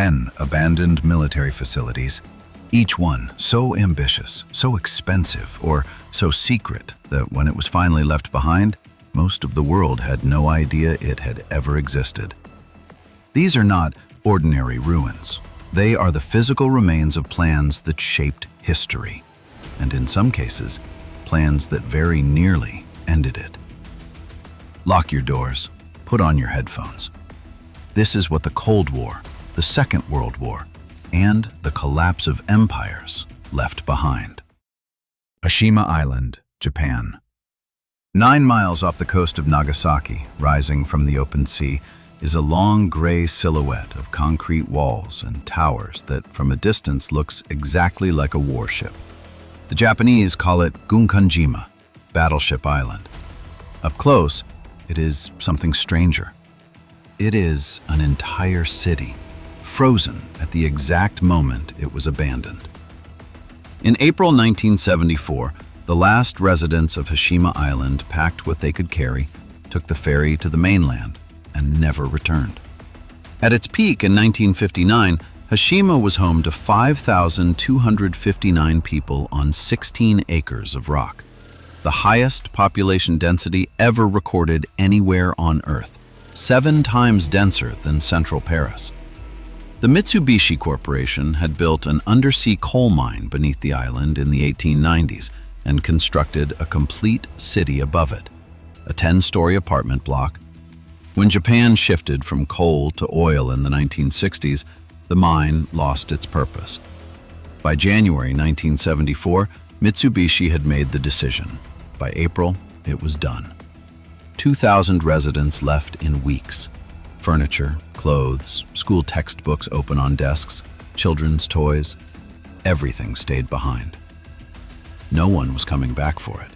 10 abandoned military facilities, each one so ambitious, so expensive, or so secret that when it was finally left behind, most of the world had no idea it had ever existed. These are not ordinary ruins. They are the physical remains of plans that shaped history, and in some cases, plans that very nearly ended it. Lock your doors, put on your headphones. This is what the Cold War, the Second World War, and the collapse of empires left behind. Hashima Island, Japan. 9 miles off the coast of Nagasaki, rising from the open sea, is a long gray silhouette of concrete walls and towers that from a distance looks exactly like a warship. The Japanese call it Gunkanjima, Battleship Island. Up close, it is something stranger. It is an entire city, frozen at the exact moment it was abandoned. In April 1974, the last residents of Hashima Island packed what they could carry, took the ferry to the mainland, and never returned. At its peak in 1959, Hashima was home to 5,259 people on 16 acres of rock, the highest population density ever recorded anywhere on Earth, 7 times denser than central Paris. The Mitsubishi Corporation had built an undersea coal mine beneath the island in the 1890s and constructed a complete city above it, a 10-story apartment block. When Japan shifted from coal to oil in the 1960s, the mine lost its purpose. By January 1974, Mitsubishi had made the decision. By April, it was done. 2,000 residents left in weeks. Furniture, clothes, school textbooks open on desks, children's toys, everything stayed behind. No one was coming back for it.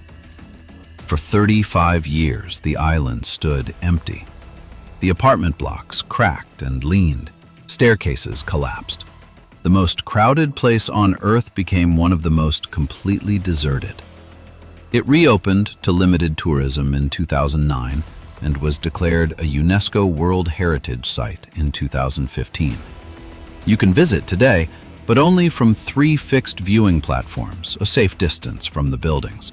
For 35 years, the island stood empty. The apartment blocks cracked and leaned. Staircases collapsed. The most crowded place on Earth became one of the most completely deserted. It reopened to limited tourism in 2009 and was declared a UNESCO World Heritage Site in 2015. You can visit today, but only from 3 fixed viewing platforms, a safe distance from the buildings.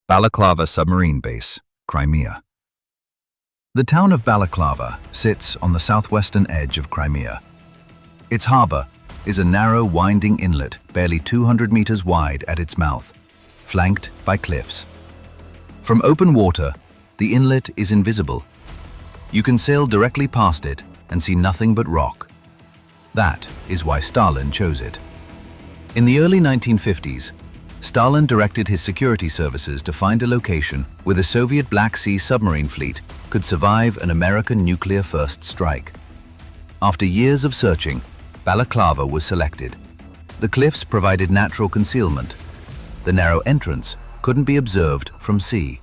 Balaclava Submarine Base, Crimea. The town of Balaclava sits on the southwestern edge of Crimea. Its harbor is a narrow, winding inlet barely 200 meters wide at its mouth, flanked by cliffs. From open water, the inlet is invisible. You can sail directly past it and see nothing but rock. That is why Stalin chose it. In the early 1950s, Stalin directed his security services to find a location where the Soviet Black Sea submarine fleet could survive an American nuclear-first strike. After years of searching, Balaclava was selected. The cliffs provided natural concealment. The narrow entrance couldn't be observed from sea.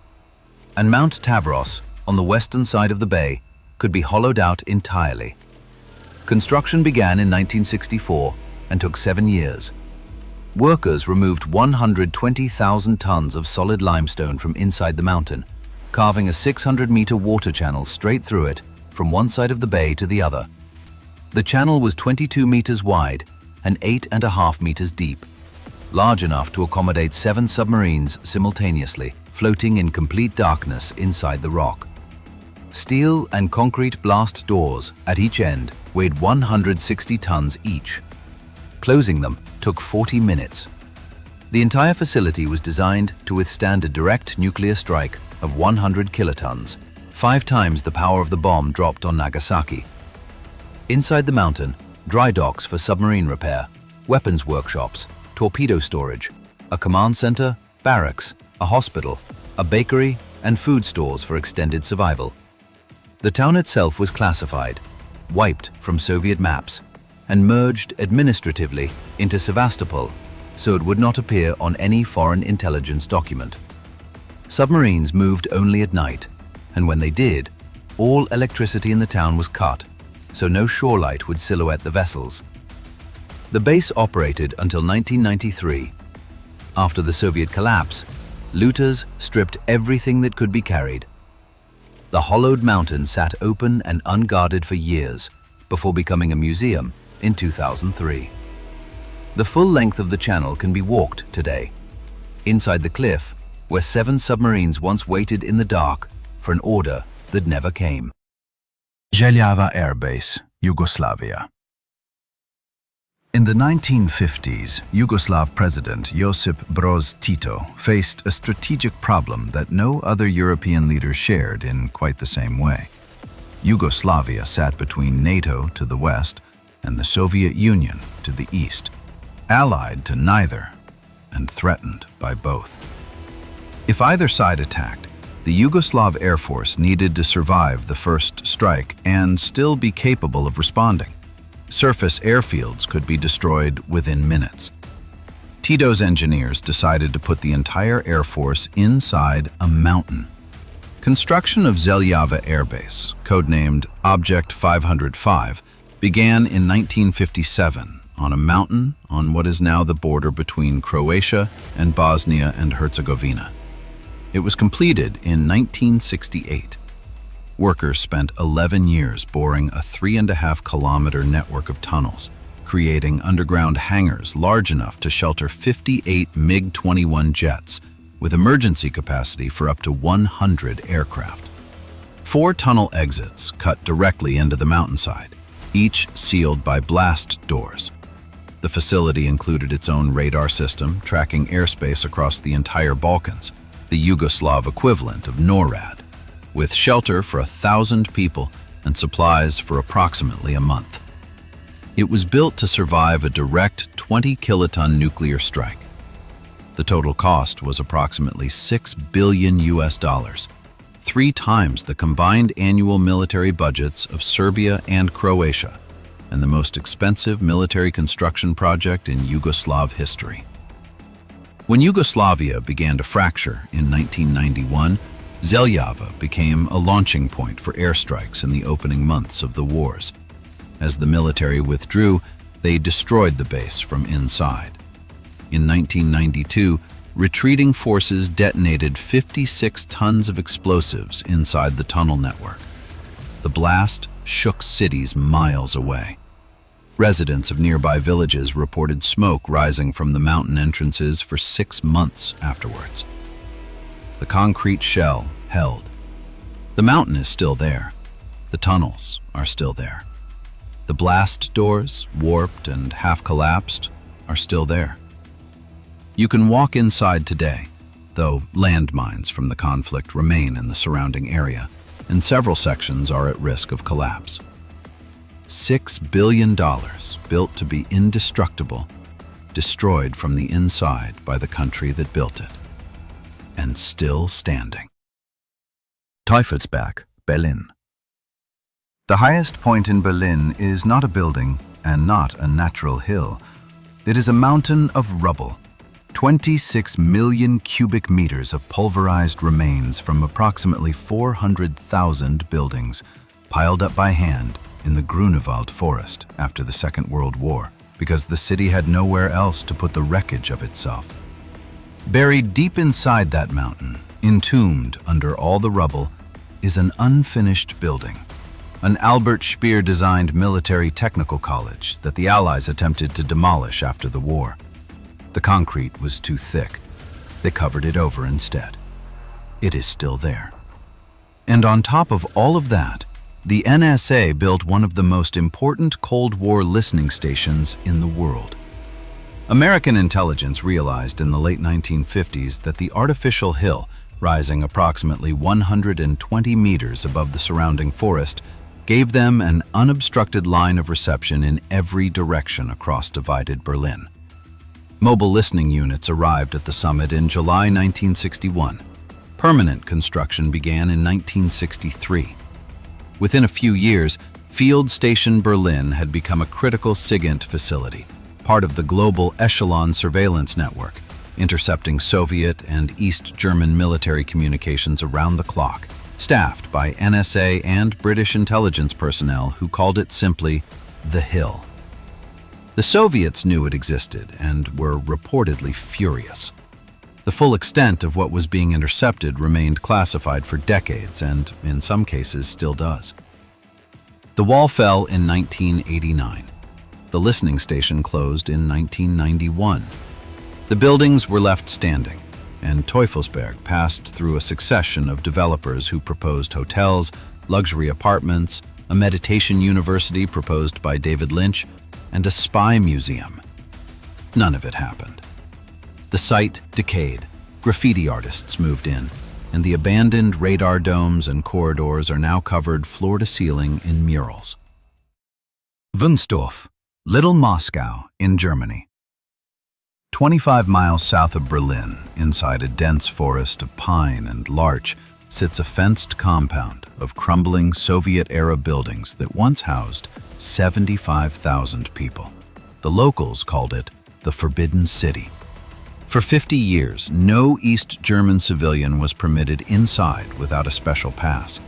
And Mount Tavros, on the western side of the bay, could be hollowed out entirely. Construction began in 1964 and took 7 years. Workers removed 120,000 tons of solid limestone from inside the mountain, carving a 600-meter water channel straight through it from one side of the bay to the other. The channel was 22 meters wide and 8.5 meters deep, large enough to accommodate 7 submarines simultaneously, floating in complete darkness inside the rock. Steel and concrete blast doors at each end weighed 160 tons each. Closing them took 40 minutes. The entire facility was designed to withstand a direct nuclear strike of 100 kilotons, 5 times the power of the bomb dropped on Nagasaki. Inside the mountain, dry docks for submarine repair, weapons workshops, torpedo storage, a command center, barracks, a hospital, a bakery, and food stores for extended survival. The town itself was classified, wiped from Soviet maps, and merged administratively into Sevastopol, so it would not appear on any foreign intelligence document. Submarines moved only at night, and when they did, all electricity in the town was cut, so no shore light would silhouette the vessels. The base operated until 1993. After the Soviet collapse, looters stripped everything that could be carried. The hollowed mountain sat open and unguarded for years, before becoming a museum in 2003. The full length of the channel can be walked today, inside the cliff where 7 submarines once waited in the dark for an order that never came. Željava Air Base, Yugoslavia. In the 1950s, Yugoslav President Josip Broz Tito faced a strategic problem that no other European leader shared in quite the same way. Yugoslavia sat between NATO to the west and the Soviet Union to the east, allied to neither and threatened by both. If either side attacked, the Yugoslav Air Force needed to survive the first strike and still be capable of responding. Surface airfields could be destroyed within minutes. Tito's engineers decided to put the entire Air Force inside a mountain. Construction of Željava Air Base, codenamed Object 505, began in 1957 on a mountain on what is now the border between Croatia and Bosnia and Herzegovina. It was completed in 1968. Workers spent 11 years boring a 3.5-kilometer network of tunnels, creating underground hangars large enough to shelter 58 MiG-21 jets, with emergency capacity for up to 100 aircraft. 4 tunnel exits cut directly into the mountainside, each sealed by blast doors. The facility included its own radar system, tracking airspace across the entire Balkans, the Yugoslav equivalent of NORAD, with shelter for 1,000 people and supplies for approximately a month. It was built to survive a direct 20-kiloton nuclear strike. The total cost was approximately $6 billion, 3 times the combined annual military budgets of Serbia and Croatia, and the most expensive military construction project in Yugoslav history. When Yugoslavia began to fracture in 1991, Željava became a launching point for airstrikes in the opening months of the wars. As the military withdrew, they destroyed the base from inside. In 1992, retreating forces detonated 56 tons of explosives inside the tunnel network. The blast shook cities miles away. Residents of nearby villages reported smoke rising from the mountain entrances for 6 months afterwards. The concrete shell held. The mountain is still there. The tunnels are still there. The blast doors, warped and half-collapsed, are still there. You can walk inside today, though landmines from the conflict remain in the surrounding area, and several sections are at risk of collapse. $6 billion built to be indestructible, destroyed from the inside by the country that built it. And still standing. Teufelsberg, Berlin. The highest point in Berlin is not a building and not a natural hill. It is a mountain of rubble, 26 million cubic meters of pulverized remains from approximately 400,000 buildings, piled up by hand in the Grunewald forest after the Second World War, because the city had nowhere else to put the wreckage of itself. Buried deep inside that mountain, entombed under all the rubble, is an unfinished building, an Albert Speer-designed military technical college that the Allies attempted to demolish after the war. The concrete was too thick. They covered it over instead. It is still there. And on top of all of that, the NSA built one of the most important Cold War listening stations in the world. American intelligence realized in the late 1950s that the artificial hill, rising approximately 120 meters above the surrounding forest, gave them an unobstructed line of reception in every direction across divided Berlin. Mobile listening units arrived at the summit in July 1961. Permanent construction began in 1963. Within a few years, Field Station Berlin had become a critical SIGINT facility, part of the global Echelon surveillance network, intercepting Soviet and East German military communications around the clock, staffed by NSA and British intelligence personnel who called it simply the Hill. The Soviets knew it existed and were reportedly furious. The full extent of what was being intercepted remained classified for decades and, in some cases, still does. The wall fell in 1989. The listening station closed in 1991. The buildings were left standing, and Teufelsberg passed through a succession of developers who proposed hotels, luxury apartments, a meditation university proposed by David Lynch, and a spy museum. None of it happened. The site decayed, graffiti artists moved in, and the abandoned radar domes and corridors are now covered floor to ceiling in murals. Wünsdorf, Little Moscow in Germany. 25 miles south of Berlin, inside a dense forest of pine and larch, sits a fenced compound of crumbling Soviet-era buildings that once housed 75,000 people. The locals called it the Forbidden City. For 50 years, no East German civilian was permitted inside without a special pass.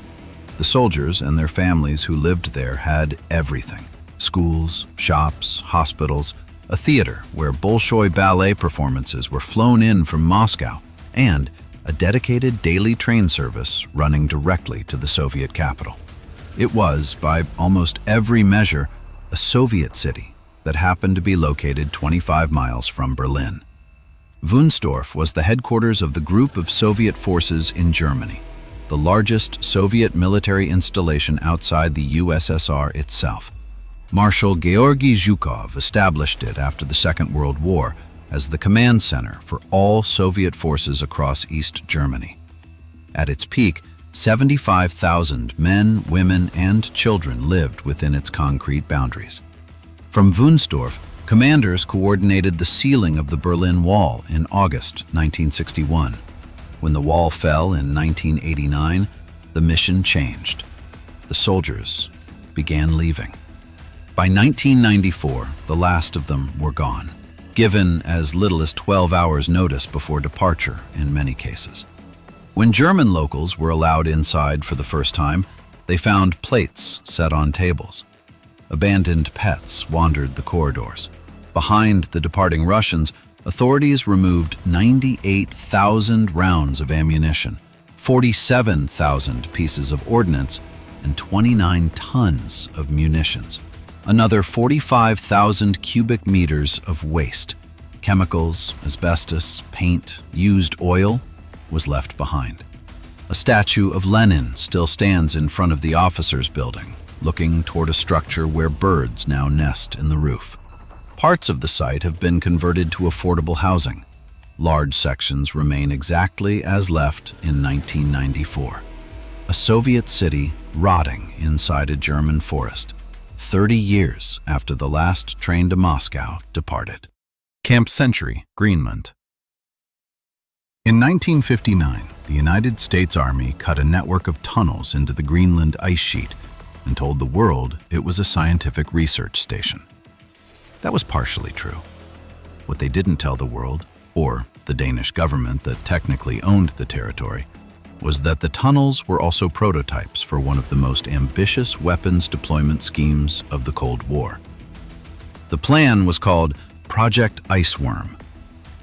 The soldiers and their families who lived there had everything: schools, shops, hospitals, a theater where Bolshoi ballet performances were flown in from Moscow, and a dedicated daily train service running directly to the Soviet capital. It was, by almost every measure, a Soviet city that happened to be located 25 miles from Berlin. Wünsdorf was the headquarters of the group of Soviet forces in Germany, the largest Soviet military installation outside the USSR itself. Marshal Georgy Zhukov established it after the Second World War as the command center for all Soviet forces across East Germany. At its peak, 75,000 men, women, and children lived within its concrete boundaries. From Wünsdorf, commanders coordinated the sealing of the Berlin Wall in August 1961. When the wall fell in 1989, the mission changed. The soldiers began leaving. By 1994, the last of them were gone, given as little as 12 hours notice before departure in many cases. When German locals were allowed inside for the first time, they found plates set on tables. Abandoned pets wandered the corridors. Behind the departing Russians, authorities removed 98,000 rounds of ammunition, 47,000 pieces of ordnance, and 29 tons of munitions. Another 45,000 cubic meters of waste, chemicals, asbestos, paint, used oil, was left behind. A statue of Lenin still stands in front of the officers' building, looking toward a structure where birds now nest in the roof. Parts of the site have been converted to affordable housing. Large sections remain exactly as left in 1994. A Soviet city rotting inside a German forest, 30 years after the last train to Moscow departed. Camp Century, Greenland. In 1959, the United States Army cut a network of tunnels into the Greenland ice sheet and told the world it was a scientific research station. That was partially true. What they didn't tell the world, or the Danish government that technically owned the territory, was that the tunnels were also prototypes for one of the most ambitious weapons deployment schemes of the Cold War. The plan was called Project Iceworm.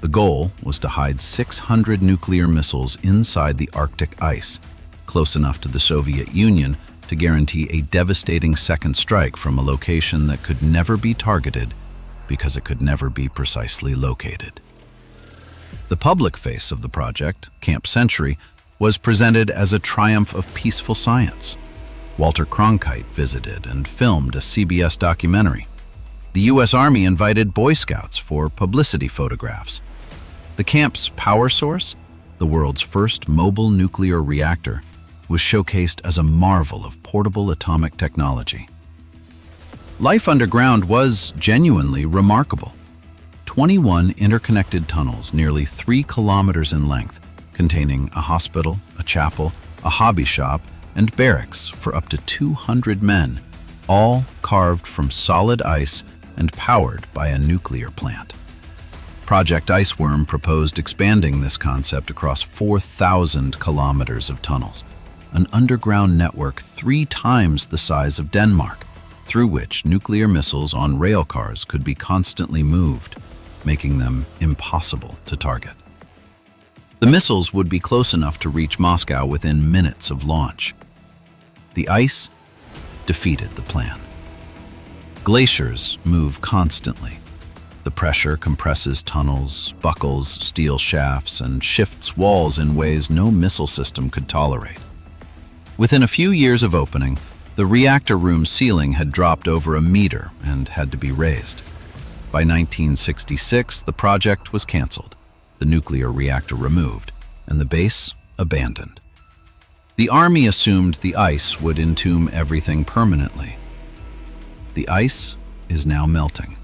The goal was to hide 600 nuclear missiles inside the Arctic ice, close enough to the Soviet Union to guarantee a devastating second strike from a location that could never be targeted because it could never be precisely located. The public face of the project, Camp Century, was presented as a triumph of peaceful science. Walter Cronkite visited and filmed a CBS documentary. The U.S. Army invited Boy Scouts for publicity photographs. The camp's power source, the world's first mobile nuclear reactor, was showcased as a marvel of portable atomic technology. Life underground was genuinely remarkable. 21 interconnected tunnels, nearly 3 kilometers in length, containing a hospital, a chapel, a hobby shop, and barracks for up to 200 men, all carved from solid ice and powered by a nuclear plant. Project Iceworm proposed expanding this concept across 4,000 kilometers of tunnels, an underground network 3 times the size of Denmark, through which nuclear missiles on rail cars could be constantly moved, making them impossible to target. The missiles would be close enough to reach Moscow within minutes of launch. The ice defeated the plan. Glaciers move constantly. The pressure compresses tunnels, buckles steel shafts, and shifts walls in ways no missile system could tolerate. Within a few years of opening, the reactor room ceiling had dropped over a meter and had to be raised. By 1966, the project was canceled, the nuclear reactor removed, and the base abandoned. The Army assumed the ice would entomb everything permanently. The ice is now melting.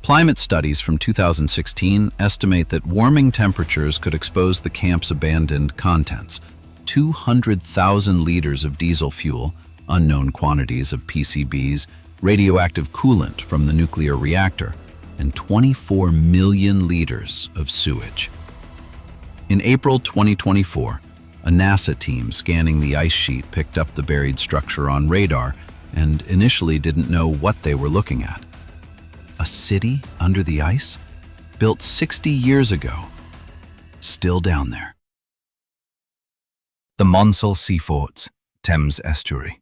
Climate studies from 2016 estimate that warming temperatures could expose the camp's abandoned contents: 200,000 liters of diesel fuel, unknown quantities of PCBs, radioactive coolant from the nuclear reactor, and 24 million liters of sewage. In April 2024, a NASA team scanning the ice sheet picked up the buried structure on radar and initially didn't know what they were looking at. A city under the ice? Built 60 years ago. Still down there. The Maunsell Sea Forts, Thames Estuary.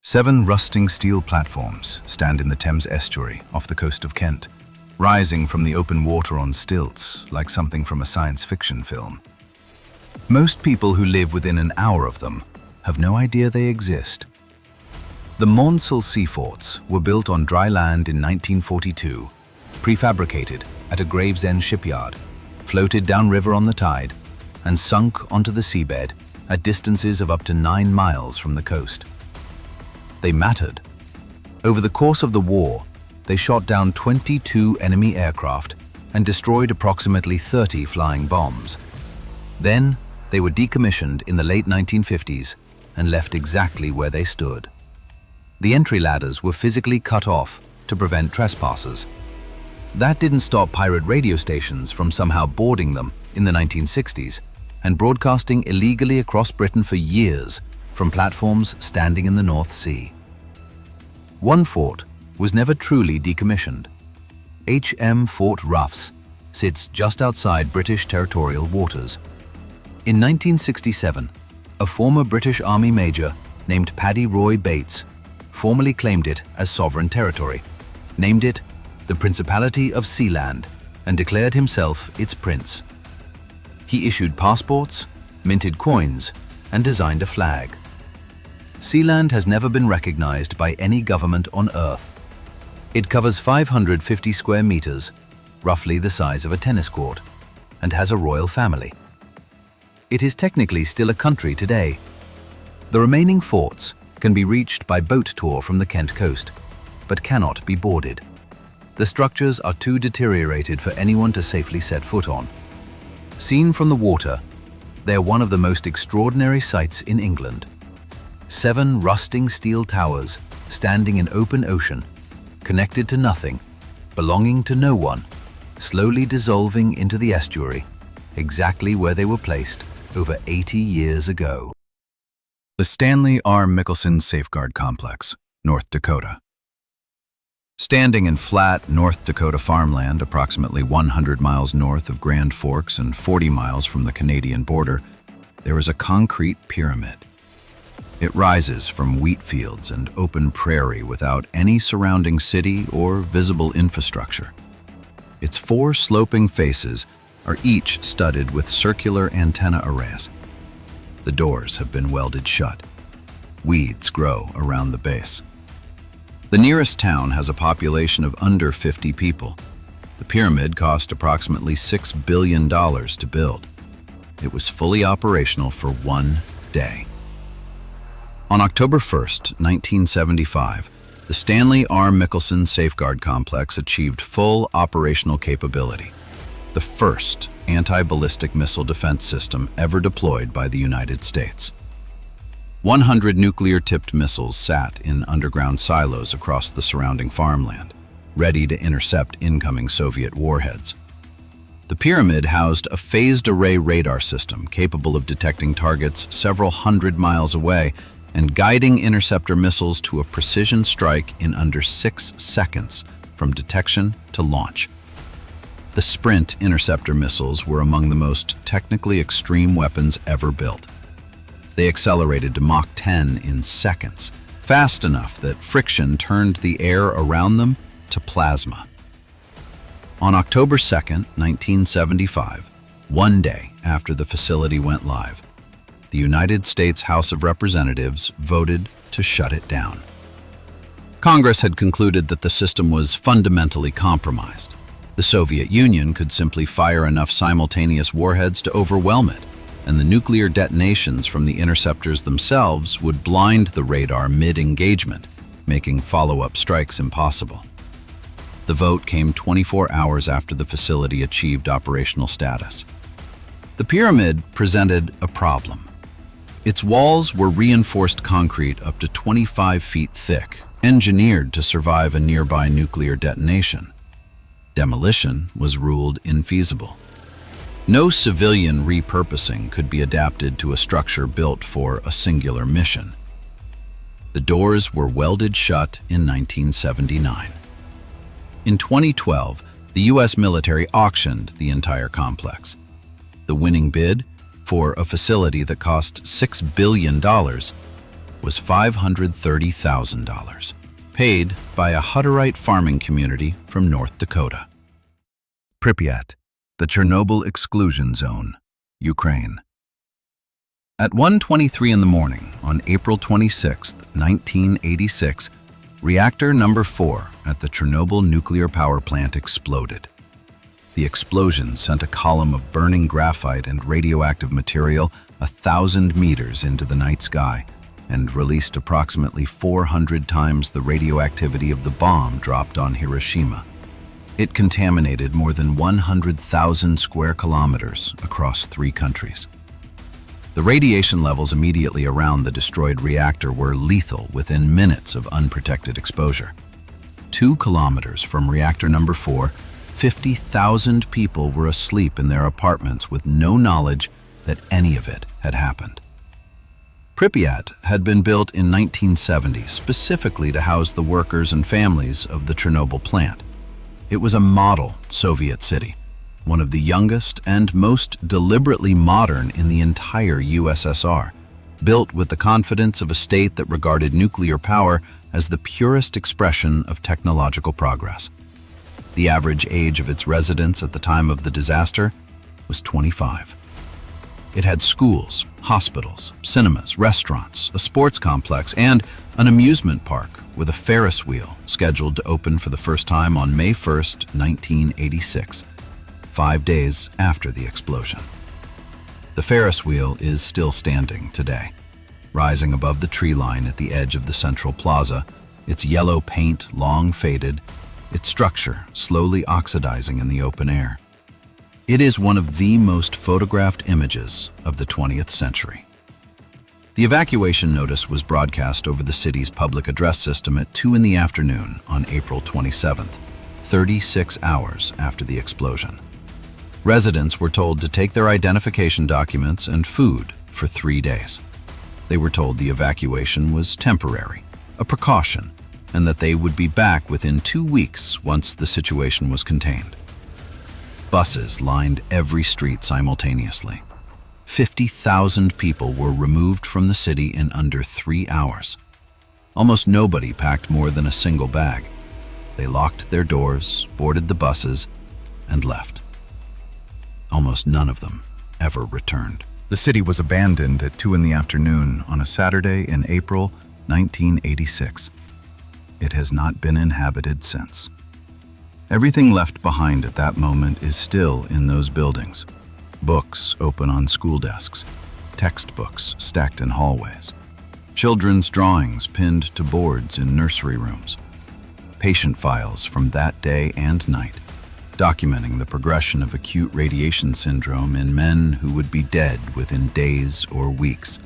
7 rusting steel platforms stand in the Thames Estuary off the coast of Kent, rising from the open water on stilts like something from a science fiction film. Most people who live within an hour of them have no idea they exist. The Maunsell Sea Forts were built on dry land in 1942, prefabricated at a Gravesend shipyard, floated downriver on the tide, and sunk onto the seabed at distances of up to 9 miles from the coast. They mattered. Over the course of the war, they shot down 22 enemy aircraft and destroyed approximately 30 flying bombs. Then, they were decommissioned in the late 1950s and left exactly where they stood. The entry ladders were physically cut off to prevent trespassers. That didn't stop pirate radio stations from somehow boarding them in the 1960s and broadcasting illegally across Britain for years from platforms standing in the North Sea. One fort was never truly decommissioned. HM Fort Ruffs sits just outside British territorial waters. In 1967, a former British Army major named Paddy Roy Bates formally claimed it as sovereign territory, named it the Principality of Sealand, and declared himself its prince. He issued passports, minted coins, and designed a flag. Sealand has never been recognized by any government on Earth. It covers 550 square meters, roughly the size of a tennis court, and has a royal family. It is technically still a country today. The remaining forts can be reached by boat tour from the Kent coast, but cannot be boarded. The structures are too deteriorated for anyone to safely set foot on. Seen from the water, they are one of the most extraordinary sights in England. 7 rusting steel towers standing in open ocean, connected to nothing, belonging to no one, slowly dissolving into the estuary, exactly where they were placed over 80 years ago. The Stanley R. Mickelsen Safeguard Complex, North Dakota. Standing in flat North Dakota farmland approximately 100 miles north of Grand Forks and 40 miles from the Canadian border, there is a concrete pyramid. It rises from wheat fields and open prairie without any surrounding city or visible infrastructure. Its 4 sloping faces are each studded with circular antenna arrays. The doors have been welded shut. Weeds grow around the base. The nearest town has a population of under 50 people. The pyramid cost approximately $6 billion to build. It was fully operational for 1 day. On October 1st, 1975, the Stanley R. Mickelsen Safeguard Complex achieved full operational capability, the first anti-ballistic missile defense system ever deployed by the United States. 100 nuclear-tipped missiles sat in underground silos across the surrounding farmland, ready to intercept incoming Soviet warheads. The pyramid housed a phased array radar system capable of detecting targets several hundred miles away and guiding interceptor missiles to a precision strike in under 6 seconds from detection to launch. The Sprint interceptor missiles were among the most technically extreme weapons ever built. They accelerated to Mach 10 in seconds, fast enough that friction turned the air around them to plasma. On October 2, 1975, one day after the facility went live, the United States House of Representatives voted to shut it down. Congress had concluded that the system was fundamentally compromised. The Soviet Union could simply fire enough simultaneous warheads to overwhelm it, and the nuclear detonations from the interceptors themselves would blind the radar mid-engagement, making follow-up strikes impossible. The vote came 24 hours after the facility achieved operational status. The pyramid presented a problem. Its walls were reinforced concrete up to 25 feet thick, engineered to survive a nearby nuclear detonation. Demolition was ruled infeasible. No civilian repurposing could be adapted to a structure built for a singular mission. The doors were welded shut in 1979. In 2012, the U.S. military auctioned the entire complex. The winning bid, for a facility that cost $6 billion, was $530,000, paid by a Hutterite farming community from North Dakota. Prypiat, the Chernobyl Exclusion Zone, Ukraine. At 1:23 in the morning on April 26, 1986, reactor number 4 at the Chernobyl nuclear power plant exploded. The explosion sent a column of burning graphite and radioactive material 1,000 meters into the night sky and released approximately 400 times the radioactivity of the bomb dropped on Hiroshima. It contaminated more than 100,000 square kilometers across 3 countries. The radiation levels immediately around the destroyed reactor were lethal within minutes of unprotected exposure. 2 kilometers from reactor number 4, 50,000 people were asleep in their apartments with no knowledge that any of it had happened. Prypiat had been built in 1970 specifically to house the workers and families of the Chernobyl plant. It was a model Soviet city, one of the youngest and most deliberately modern in the entire USSR, built with the confidence of a state that regarded nuclear power as the purest expression of technological progress. The average age of its residents at the time of the disaster was 25. It had schools, hospitals, cinemas, restaurants, a sports complex, and an amusement park with a Ferris wheel scheduled to open for the first time on May 1, 1986, 5 days after the explosion. The Ferris wheel is still standing today, rising above the tree line at the edge of the central plaza, its yellow paint long faded, its structure slowly oxidizing in the open air. It is one of the most photographed images of the 20th century. The evacuation notice was broadcast over the city's public address system at 2 in the afternoon on April 27th, 36 hours after the explosion. Residents were told to take their identification documents and food for 3 days. They were told the evacuation was temporary, a precaution, and that they would be back within 2 weeks once the situation was contained. Buses lined every street simultaneously. 50,000 people were removed from the city in under 3 hours. Almost nobody packed more than a single bag. They locked their doors, boarded the buses, and left. Almost none of them ever returned. The city was abandoned at 2 in the afternoon on a Saturday in April 1986. It has not been inhabited since. Everything left behind at that moment is still in those buildings. Books open on school desks, textbooks stacked in hallways, children's drawings pinned to boards in nursery rooms, patient files from that day and night, documenting the progression of acute radiation syndrome in men who would be dead within days or weeks,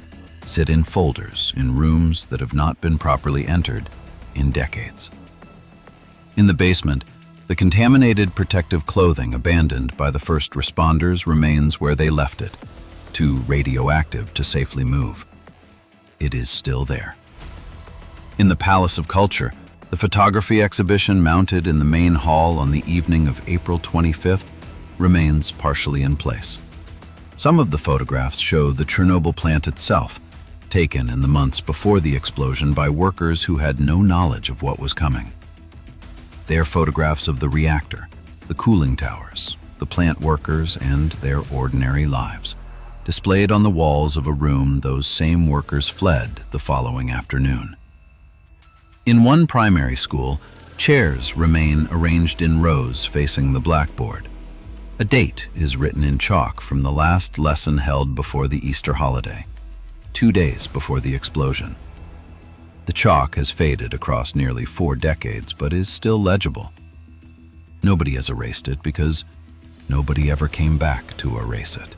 sit in folders in rooms that have not been properly entered in decades. In the basement, the contaminated protective clothing abandoned by the first responders remains where they left it, too radioactive to safely move. It is still there. In the Palace of Culture, the photography exhibition mounted in the main hall on the evening of April 25th remains partially in place. Some of the photographs show the Chernobyl plant itself, taken in the months before the explosion by workers who had no knowledge of what was coming. They are photographs of the reactor, the cooling towers, the plant workers, and their ordinary lives, displayed on the walls of a room those same workers fled the following afternoon. In one primary school, chairs remain arranged in rows facing the blackboard. A date is written in chalk from the last lesson held before the Easter holiday, 2 days before the explosion. The chalk has faded across nearly 4 decades, but is still legible. Nobody has erased it because nobody ever came back to erase it.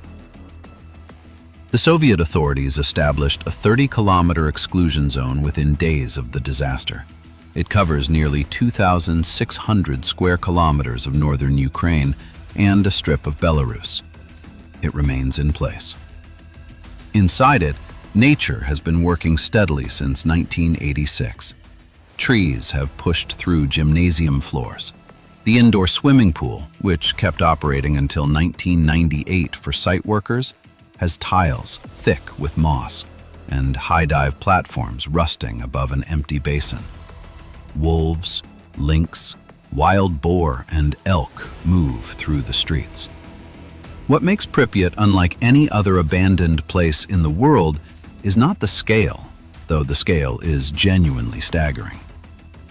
The Soviet authorities established a 30-kilometer exclusion zone within days of the disaster. It covers nearly 2,600 square kilometers of northern Ukraine and a strip of Belarus. It remains in place. Inside it, nature has been working steadily since 1986. Trees have pushed through gymnasium floors. The indoor swimming pool, which kept operating until 1998 for site workers, has tiles thick with moss and high-dive platforms rusting above an empty basin. Wolves, lynx, wild boar, and elk move through the streets. What makes Prypiat unlike any other abandoned place in the world is not the scale, though the scale is genuinely staggering.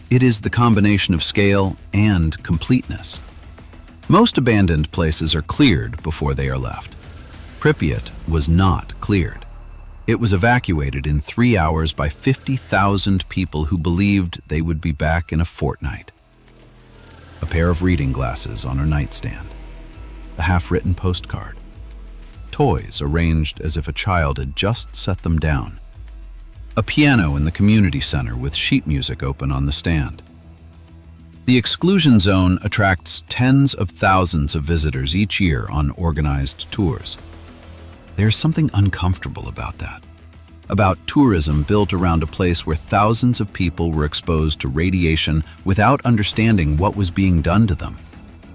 It is the combination of scale and completeness. Most abandoned places are cleared before they are left. Prypiat was not cleared. It was evacuated in 3 hours by 50,000 people who believed they would be back in a fortnight. A pair of reading glasses on her nightstand, a half-written postcard, toys arranged as if a child had just set them down, a piano in the community center with sheet music open on the stand. The exclusion zone attracts tens of thousands of visitors each year on organized tours. There's something uncomfortable about that, about tourism built around a place where thousands of people were exposed to radiation without understanding what was being done to them,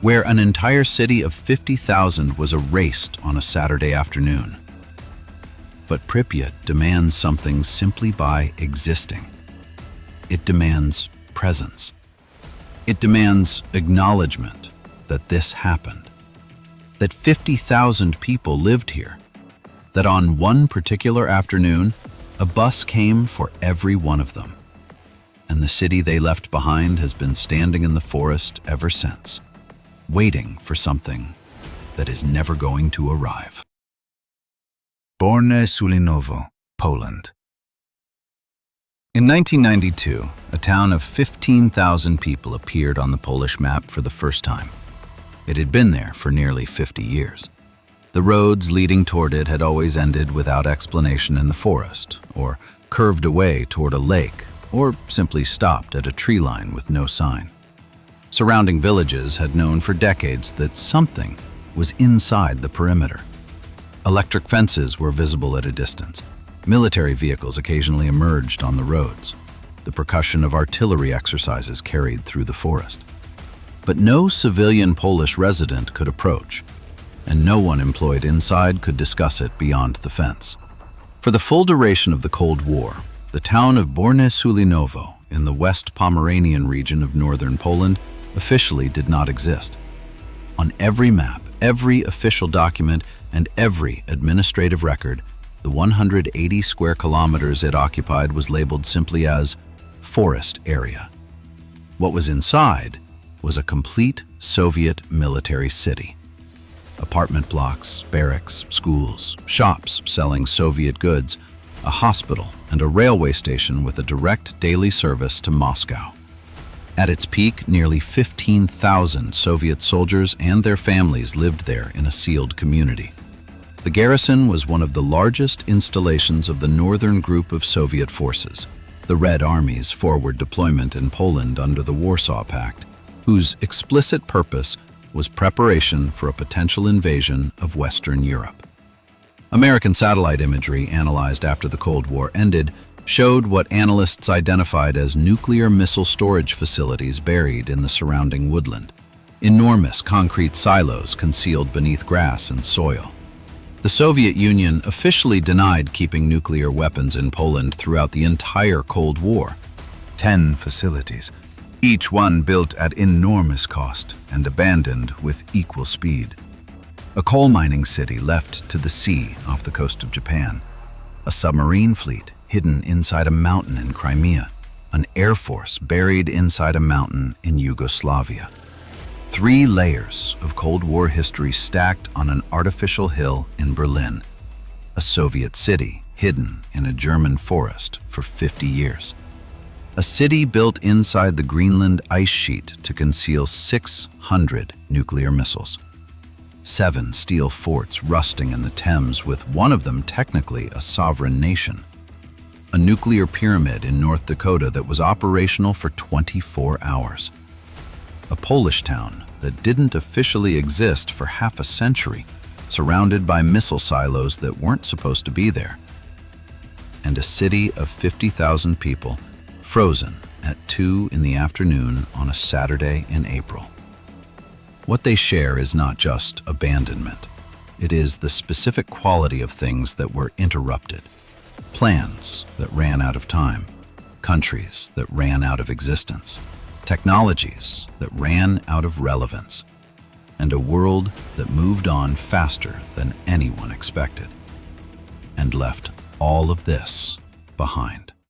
where an entire city of 50,000 was erased on a Saturday afternoon. But Prypiat demands something simply by existing. It demands presence. It demands acknowledgement that this happened, that 50,000 people lived here, that on one particular afternoon, a bus came for every one of them, and the city they left behind has been standing in the forest ever since, waiting for something that is never going to arrive. Borne Sulinowo, Poland. In 1992, a town of 15,000 people appeared on the Polish map for the first time. It had been there for nearly 50 years. The roads leading toward it had always ended without explanation in the forest, or curved away toward a lake, or simply stopped at a tree line with no sign. Surrounding villages had known for decades that something was inside the perimeter. Electric fences were visible at a distance. Military vehicles occasionally emerged on the roads. The percussion of artillery exercises carried through the forest. But no civilian Polish resident could approach, and no one employed inside could discuss it beyond the fence. For the full duration of the Cold War, the town of Borne Sulinowo in the West Pomeranian region of northern Poland officially did not exist. On every map, every official document, and every administrative record, the 180 square kilometers it occupied was labeled simply as forest area. What was inside was a complete Soviet military city. Apartment blocks, barracks, schools, shops selling Soviet goods, a hospital, and a railway station with a direct daily service to Moscow. At its peak, nearly 15,000 Soviet soldiers and their families lived there in a sealed community. The garrison was one of the largest installations of the northern group of Soviet forces, the Red Army's forward deployment in Poland under the Warsaw Pact, whose explicit purpose was preparation for a potential invasion of Western Europe. American satellite imagery analyzed after the Cold War ended showed what analysts identified as nuclear missile storage facilities buried in the surrounding woodland, enormous concrete silos concealed beneath grass and soil. The Soviet Union officially denied keeping nuclear weapons in Poland throughout the entire Cold War. 10 facilities, each one built at enormous cost and abandoned with equal speed. A coal mining city left to the sea off the coast of Japan. A submarine fleet hidden inside a mountain in Crimea. An air force buried inside a mountain in Yugoslavia. 3 layers of Cold War history stacked on an artificial hill in Berlin. A Soviet city hidden in a German forest for 50 years. A city built inside the Greenland ice sheet to conceal 600 nuclear missiles. 7 steel forts rusting in the Thames, with one of them technically a sovereign nation. A nuclear pyramid in North Dakota that was operational for 24 hours. A Polish town that didn't officially exist for half a century, surrounded by missile silos that weren't supposed to be there. And a city of 50,000 people, frozen at 2 in the afternoon on a Saturday in April. What they share is not just abandonment. It is the specific quality of things that were interrupted. Plans that ran out of time. Countries that ran out of existence. Technologies that ran out of relevance. And a world that moved on faster than anyone expected. And left all of this behind.